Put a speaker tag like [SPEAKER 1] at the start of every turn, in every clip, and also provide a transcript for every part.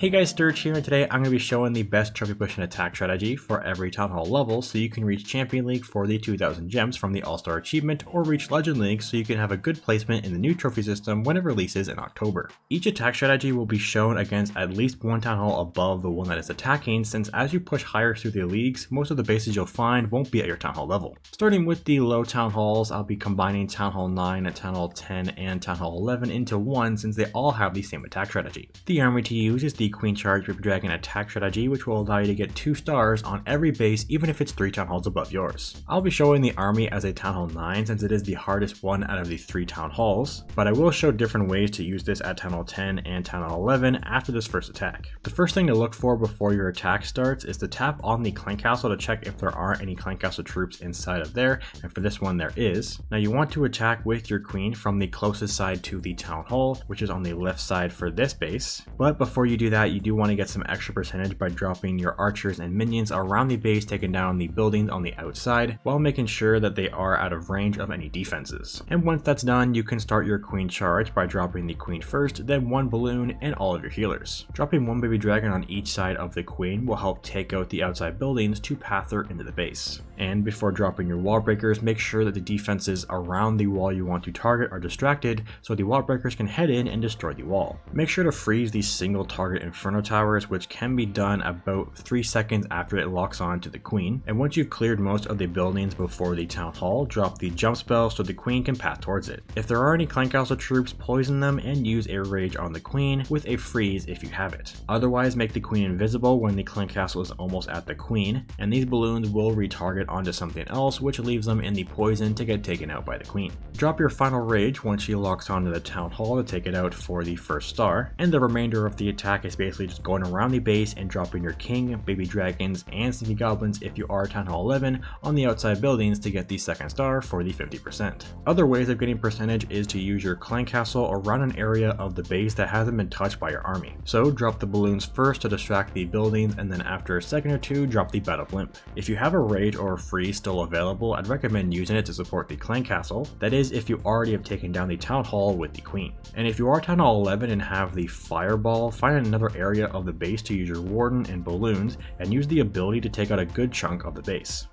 [SPEAKER 1] Hey guys, Sturge here, and today I'm going to be showing the best trophy push and attack strategy for every Town Hall level so you can reach Champion League for the 2000 gems from the All-Star achievement, or reach Legend League so you can have a good placement in the new trophy system when it releases in October. Each attack strategy will be shown against at least one Town Hall above the one that is attacking, since as you push higher through the leagues, most of the bases you'll find won't be at your Town Hall level. Starting with the low Town Halls, I'll be combining Town Hall 9, Town Hall 10, and Town Hall 11 into one since they all have the same attack strategy. The army to use is the Queen Charge Dragon attack strategy, which will allow you to get 2 stars on every base even if it's 3 Town Halls above yours. I'll be showing the army as a Town Hall 9 since it is the hardest one out of the 3 Town Halls, but I will show different ways to use this at Town Hall 10 and Town Hall 11 after this first attack. The first thing to look for before your attack starts is to tap on the Clan Castle to check if there aren't any Clan Castle troops inside of there, and for this one there is. Now you want to attack with your queen from the closest side to the Town Hall, which is on the left side for this base, but before you do that you do want to get some extra percentage by dropping your archers and minions around the base, taking down the buildings on the outside while making sure that they are out of range of any defenses. And once that's done, you can start your queen charge by dropping the queen first, then 1 balloon and all of your healers. Dropping 1 baby dragon on each side of the queen will help take out the outside buildings to path her into the base. And before dropping your wall breakers, make sure that the defenses around the wall you want to target are distracted so the wall breakers can head in and destroy the wall. Make sure to freeze these single target inferno towers, which can be done about 3 seconds after it locks on to the queen. And once you've cleared most of the buildings before the Town Hall, drop the jump spell so the queen can path towards it. If there are any Clan Castle troops, poison them and use a rage on the queen with a freeze if you have it. Otherwise, make the queen invisible when the Clan Castle is almost at the queen, and these balloons will retarget onto something else, which leaves them in the poison to get taken out by the queen. Drop your final rage once she locks onto the Town Hall to take it out for the first star, and the remainder of the attack is basically just going around the base and dropping your king, baby dragons, and sneaky goblins if you are Town Hall 11 on the outside buildings to get the second star for the 50%. Other ways of getting percentage is to use your Clan Castle around an area of the base that hasn't been touched by your army. So drop the balloons first to distract the buildings, and then after a second or two drop the battle blimp. If you have a rage or a freeze still available, I'd recommend using it to support the Clan Castle. That is if you already have taken down the Town Hall with the queen. And if you are Town Hall 11 and have the fireball, find another area of the base to use your warden and balloons and use the ability to take out a good chunk of the base.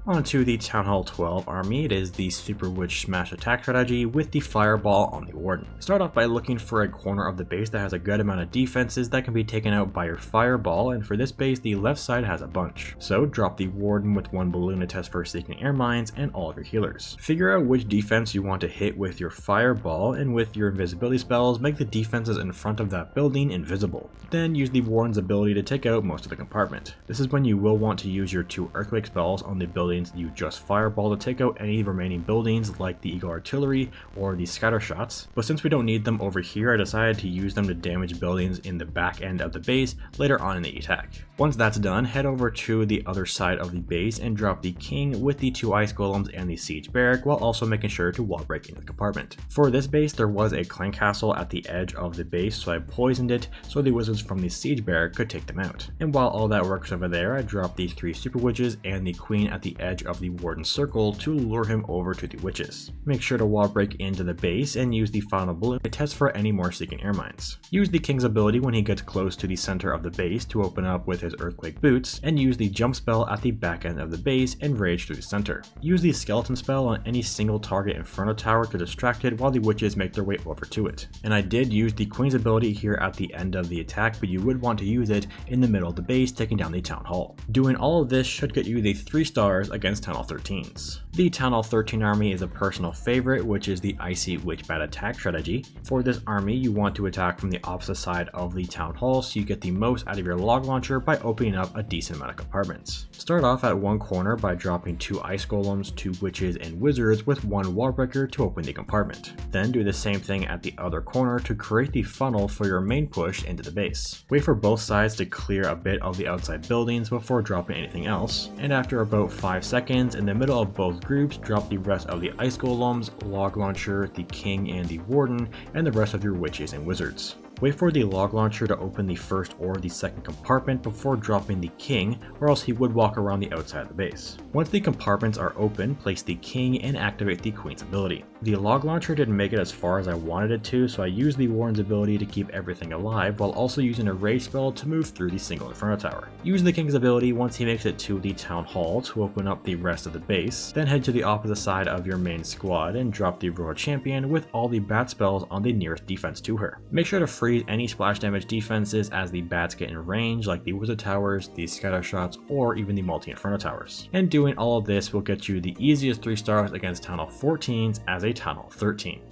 [SPEAKER 1] Onto the Town Hall 12 army, it is the Super Witch Smash attack strategy with the fireball on the warden. Start off by looking for a corner of the base that has a good amount of defenses that can be taken out by your fireball, and for this base the left side has a bunch. So drop the warden with 1 balloon to test for seeking air mines and all of your healers. Figure out which defense you want to hit with your fireball, and with your invisibility spells make the defenses in front of that building invisible. Then use the warden's ability to take out most of the compartment. This is when you will want to use your 2 earthquake spells on the buildings you just fireball to take out any remaining buildings like the Eagle Artillery or the scatter shots, but since we don't need them over here, I decided to use them to damage buildings in the back end of the base later on in the attack. Once that's done, head over to the other side of the base and drop the king with the 2 ice golems and the siege barrack, while also making sure to wall break into the compartment. For this base there was a Clan Castle at the edge of the base, so I poisoned it so the wizards from the siege barrack could take them out. And while all that works over there, I dropped the 3 super witches and the queen at the edge of the warden's circle to lure him over to the witches. Make sure to wall break into the base and use the final balloon to test for any more seeking air mines. Use the king's ability when he gets close to the center of the base to open up with his earthquake boots, and use the jump spell at the back end of the base and rage through the center. Use the skeleton spell on any single target inferno tower to distract it while the witches make their way over to it. And I did use the queen's ability here at the end of the attack, but you would want to use it in the middle of the base, taking down the Town Hall. Doing all of this should get you the 3 stars against Town Hall 13s. The Town Hall 13 army is a personal favorite, which is the Icy Witch Bat attack strategy. For this army, you want to attack from the opposite side of the Town Hall so you get the most out of your log launcher by opening up a decent amount of compartments. Start off at one corner by dropping 2 ice golems, 2 witches, and wizards with 1 wall breaker to open the compartment. Then do the same thing at the other corner to create the funnel for your main push into the base. Wait for both sides to clear a bit of the outside buildings before dropping anything else, and after about 5 seconds in the middle of both groups, drop the rest of the ice golems, log launcher, the king and the warden, and the rest of your witches and wizards. Wait for the log launcher to open the first or the second compartment before dropping the king, or else he would walk around the outside of the base. Once the compartments are open, place the king and activate the queen's ability. The log launcher didn't make it as far as I wanted it to, so I used the Warden's ability to keep everything alive while also using a rage spell to move through the single Inferno Tower. Use the King's ability once he makes it to the Town Hall to open up the rest of the base, then head to the opposite side of your main squad and drop the Royal Champion with all the bat spells on the nearest defense to her. Make sure to freeze any splash damage defenses as the bats get in range, like the Wizard Towers, the Scatter Shots, or even the multi-Inferno Towers. And doing all of this will get you the easiest 3 stars against Town Hall 14s as a Town Hall 13.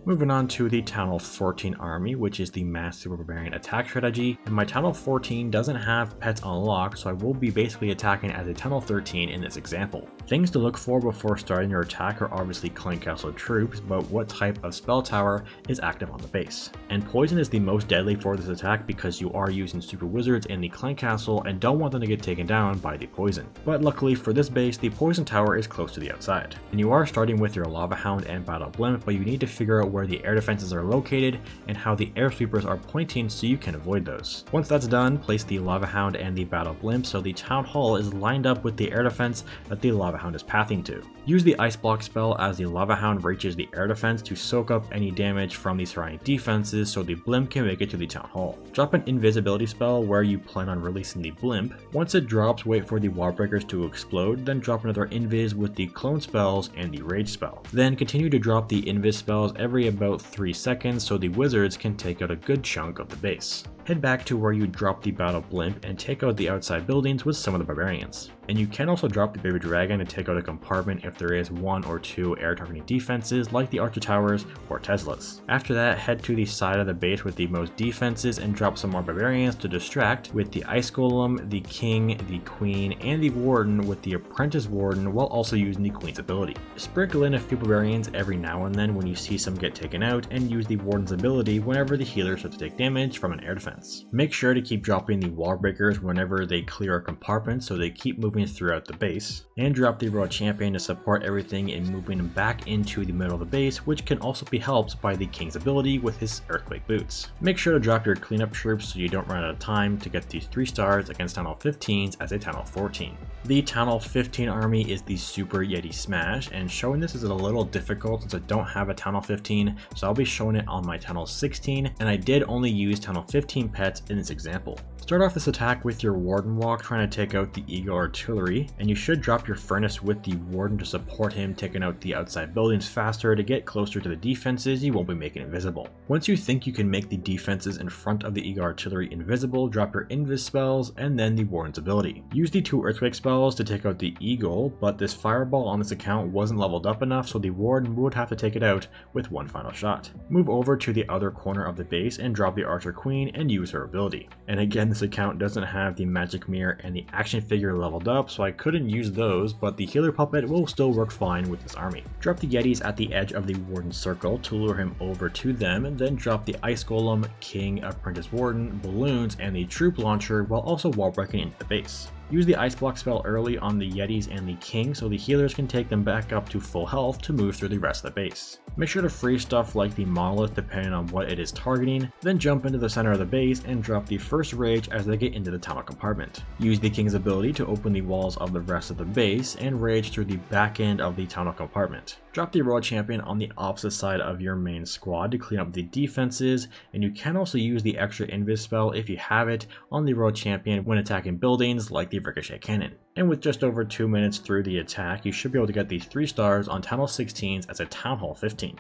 [SPEAKER 1] Moving on to the Town Hall 14 army, which is the Mass Super Barbarian attack strategy, and my Town Hall 14 doesn't have pets unlocked, so I will be basically attacking as a Town Hall 13 in this example. Things to look for before starting your attack are obviously Clan Castle troops, but what type of spell tower is active on the base. And poison is the most deadly for this attack because you are using super wizards in the Clan Castle and don't want them to get taken down by the poison. But luckily for this base, the poison tower is close to the outside. And you are starting with your Lava Hound and Battle Blimp, but you need to figure out where the air defenses are located and how the air sweepers are pointing so you can avoid those. Once that's done, place the Lava Hound and the Battle Blimp so the Town Hall is lined up with the air defense that the Lava Hound is pathing to. Use the Ice Block spell as the Lava Hound reaches the air defense to soak up any damage from the surrounding defenses so the Blimp can make it to the Town Hall. Drop an invisibility spell where you plan on releasing the Blimp. Once it drops, wait for the wall breakers to explode, then drop another invis with the clone spells and the rage spell. Then continue to drop the invis spells every about 3 seconds so the wizards can take out a good chunk of the base. Head back to where you dropped the Battle Blimp and take out the outside buildings with some of the barbarians. And you can also drop the Baby Dragon to take out a compartment if there is 1 or 2 air targeting defenses like the Archer Towers or Teslas. After that, head to the side of the base with the most defenses and drop some more barbarians to distract with the Ice Golem, the King, the Queen, and the Warden with the Apprentice Warden while also using the Queen's ability. Sprinkle in a few barbarians every now and then when you see some get taken out and use the Warden's ability whenever the healers start to take damage from an air defense. Make sure to keep dropping the wall breakers whenever they clear a compartment so they keep moving throughout the base, and drop the Royal Champion to support everything in moving back into the middle of the base, which can also be helped by the King's ability with his Earthquake Boots. Make sure to drop your cleanup troops so you don't run out of time to get these 3 stars against Town Hall 15s as a Town Hall 14. The Town Hall 15 army is the Super Yeti Smash, and showing this is a little difficult since I don't have a Town Hall 15, so I'll be showing it on my Town Hall 16, and I did only use Town Hall 15 pets in this example. Start off this attack with your Warden Walk trying to take out the Eagle Artillery, and you should drop your Furnace with the Warden to support him taking out the outside buildings faster to get closer to the defenses you won't be making invisible. Once you think you can make the defenses in front of the Eagle Artillery invisible, drop your Invis spells and then the Warden's ability. Use the 2 Earthquake spells to take out the Eagle, but this Fireball on this account wasn't leveled up enough so the Warden would have to take it out with 1 final shot. Move over to the other corner of the base and drop the Archer Queen and use her ability. And again, this account doesn't have the Magic Mirror and the action figure leveled up, so I couldn't use those, but the Healer Puppet will still work fine with this army. Drop the Yetis at the edge of the Warden's circle to lure him over to them, and then drop the Ice Golem, King, Apprentice Warden, Balloons, and the Troop Launcher while also wall breaking into the base. Use the Ice Block spell early on the Yetis and the King so the healers can take them back up to full health to move through the rest of the base. Make sure to freeze stuff like the Monolith depending on what it is targeting, then jump into the center of the base and drop the first rage as they get into the tunnel compartment. Use the King's ability to open the walls of the rest of the base and rage through the back end of the tunnel compartment. Drop the Royal Champion on the opposite side of your main squad to clean up the defenses, and you can also use the extra Invis spell if you have it on the Royal Champion when attacking buildings like the Ricochet Cannon. And with just over 2 minutes through the attack, you should be able to get the 3 stars on Town Hall 16s as a Town Hall 15.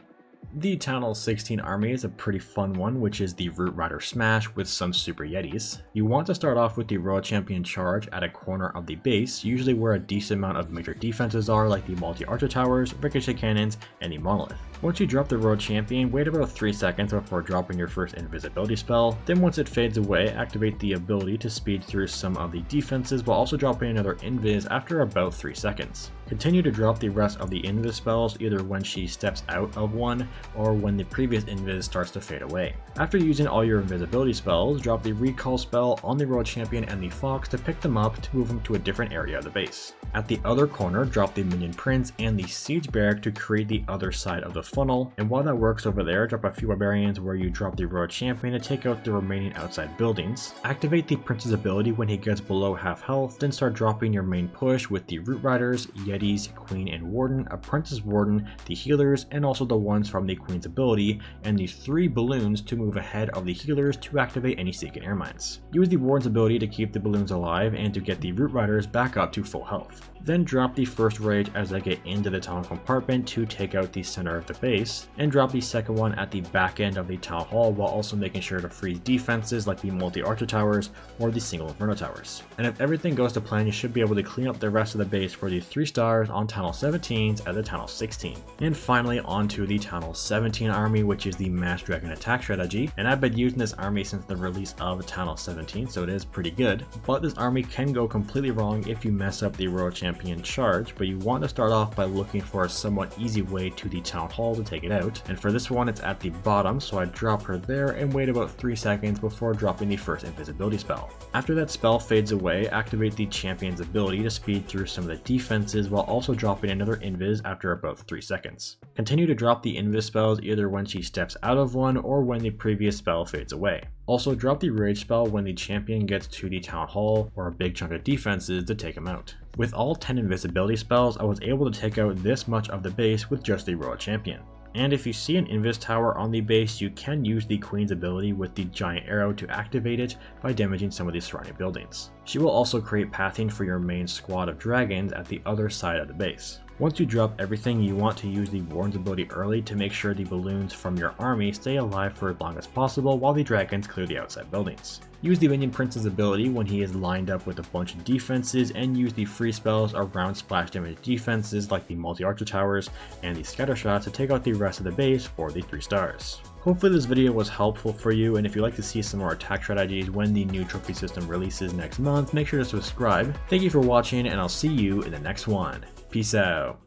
[SPEAKER 1] The Town Hall 16 army is a pretty fun one, which is the Root Rider Smash with some Super Yetis. You want to start off with the Royal Champion Charge at a corner of the base, usually where a decent amount of major defenses are like the Multi-Archer Towers, Ricochet Cannons, and the Monolith. Once you drop the Royal Champion, wait about 3 seconds before dropping your first invisibility spell, then once it fades away, activate the ability to speed through some of the defenses while also dropping another invis after about 3 seconds. Continue to drop the rest of the invis spells either when she steps out of one or when the previous invis starts to fade away. After using all your invisibility spells, drop the recall spell on the Royal Champion and the Fox to pick them up to move them to a different area of the base. At the other corner, drop the Minion Prince and the Siege Barrack to create the other side of the with funnel, and while that works over there, drop a few barbarians where you drop the royal champion to take out the remaining outside buildings. Activate the prince's ability when he gets below half health, then start dropping your main push with the root riders, yetis, queen and warden, apprentice warden, the healers, and also the ones from the queen's ability, and the 3 balloons to move ahead of the healers to activate any second air mines. Use the warden's ability to keep the balloons alive and to get the root riders back up to full health. Then drop the first rage as they get into the tunnel compartment to take out the center of the base, and drop the second one at the back end of the town hall while also making sure to freeze defenses like the multi-archer towers or the single inferno towers. And if everything goes to plan, you should be able to clean up the rest of the base for the 3 stars on Tunnel 17s at the Tunnel 16. And finally onto the Tunnel 17 army, which is the Mass Dragon attack strategy, and I've been using this army since the release of Tunnel 17, so it is pretty good, but this army can go completely wrong if you mess up the royal champion charge, but you want to start off by looking for a somewhat easy way to the town hall to take it out, and for this one it's at the bottom, so I drop her there and wait about 3 seconds before dropping the first invisibility spell. After that spell fades away, activate the champion's ability to speed through some of the defenses while also dropping another invis after about 3 seconds. Continue to drop the invis spells either when she steps out of one or when the previous spell fades away. Also drop the rage spell when the champion gets to the town hall or a big chunk of defenses to take him out. With all 10 invisibility spells, I was able to take out this much of the base with just the royal champion. And if you see an invis tower on the base, you can use the queen's ability with the giant arrow to activate it by damaging some of the surrounding buildings. She will also create pathing for your main squad of dragons at the other side of the base. Once you drop everything, you want to use the warden's ability early to make sure the balloons from your army stay alive for as long as possible while the dragons clear the outside buildings. Use the minion prince's ability when he is lined up with a bunch of defenses, and use the free spells around splash damage defenses like the multi-archer towers and the scatter shots to take out the rest of the base for the 3 stars. Hopefully this video was helpful for you, and if you'd like to see some more attack strategies when the new trophy system releases next month, make sure to subscribe. Thank you for watching, and I'll see you in the next one. Peace out.